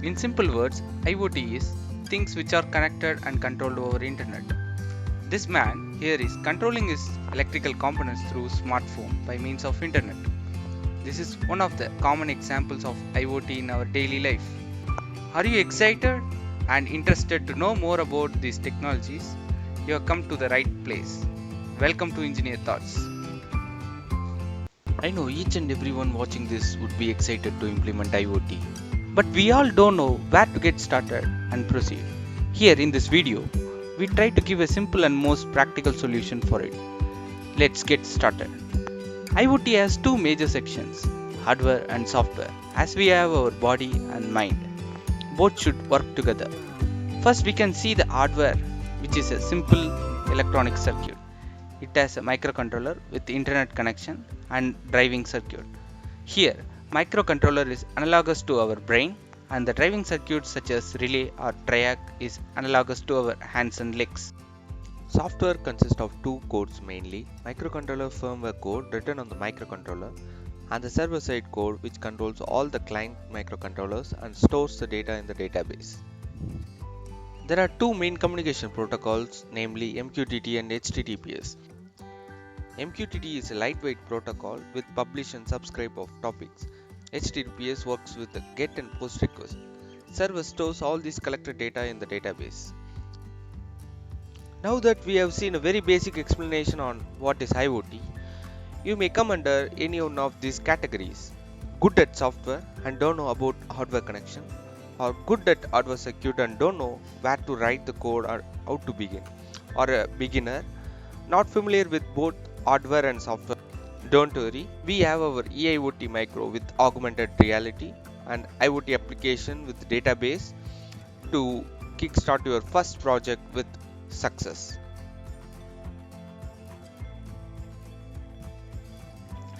In simple words, IoT is things which are connected and controlled over internet. This man here is controlling his electrical components through smartphone by means of internet. This is one of the common examples of IoT in our daily life. Are you excited and interested to know more about these technologies? You have come to the right place. Welcome to Engineer Thoughts. I know each and everyone watching this would be excited to implement IoT, but we all don't know where to get started and proceed. Here in this video, we try to give a simple and most practical solution for it. Let's get started. IoT has two major sections, hardware and software. As we have our body and mind, both should work together. First, we can see the hardware, which is a simple electronic circuit. It has a microcontroller with internet connection and driving circuit. Here, microcontroller is analogous to our brain and the driving circuit such as relay or triac is analogous to our hands and legs. Software consists of two codes mainly, microcontroller firmware code written on the microcontroller and the server-side code which controls all the client microcontrollers and stores the data in the database. There are two main communication protocols, namely MQTT and HTTPS. MQTT is a lightweight protocol with publish and subscribe of topics. HTTPS works with the get and post request. Server stores all these collected data in the database. Now that we have seen a very basic explanation on what is IoT, you may come under any one of these categories. Good at software and don't know about hardware connection, or good at hardware circuit and don't know where to write the code or how to begin, or a beginner not familiar with both hardware and software. Don't worry, we have our eIoT Micro with augmented reality and IoT application with database to kickstart your first project with success.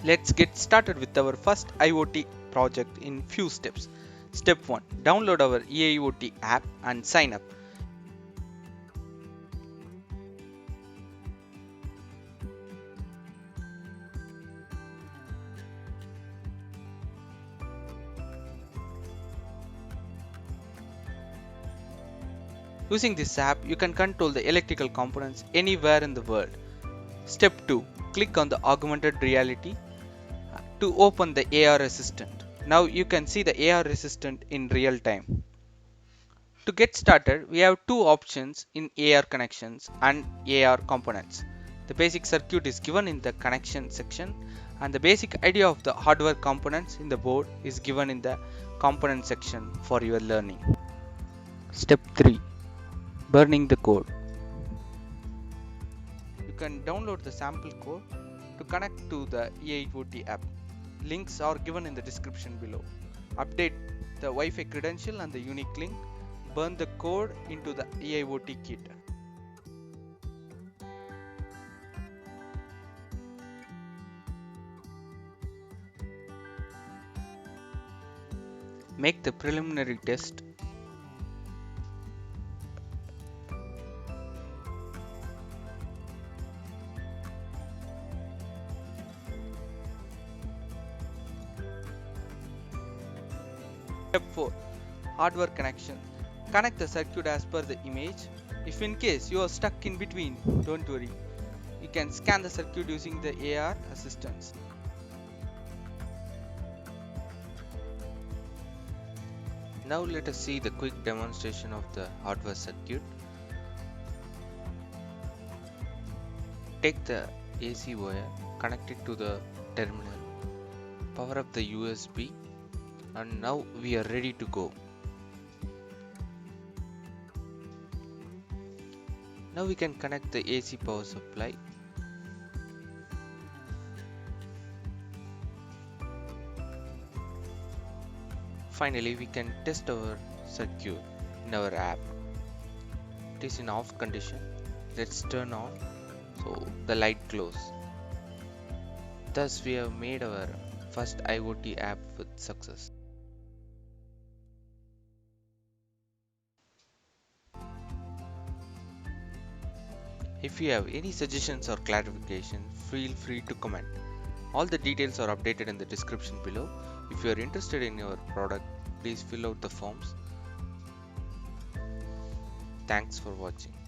Let's get started with our first IoT project in few steps. Step 1. Download our eIoT app and sign up. Using this app, you can control the electrical components anywhere in the world. Step 2. Click on the augmented reality to open the AR Assistant. Now you can see the AR Assistant in real time. To get started, we have two options in AR connections and AR components. The basic circuit is given in the connection section and the basic idea of the hardware components in the board is given in the component section for your learning. Step 3. Burning the code. You can download the sample code to connect to the eIoT app. Links are given in the description below. Update the Wi-Fi credential and the unique link. Burn the code into the eIoT kit. Make the preliminary test. Step 4. Hardware connection. Connect the circuit as per the image. If in case you are stuck in between, don't worry. You can scan the circuit using the AR assistance. Now let us see the quick demonstration of the hardware circuit. Take the AC wire, connect it to the terminal, power up the USB, and now we are ready to go. Now we can connect the AC power supply. Finally, we can test our circuit in our app. It is in off condition. Let's turn on so the light glows. Thus we have made our first IoT app with success. If you have any suggestions or clarification, feel free to comment. All the details are updated in the description below. If you are interested in your product, please fill out the forms. Thanks for watching.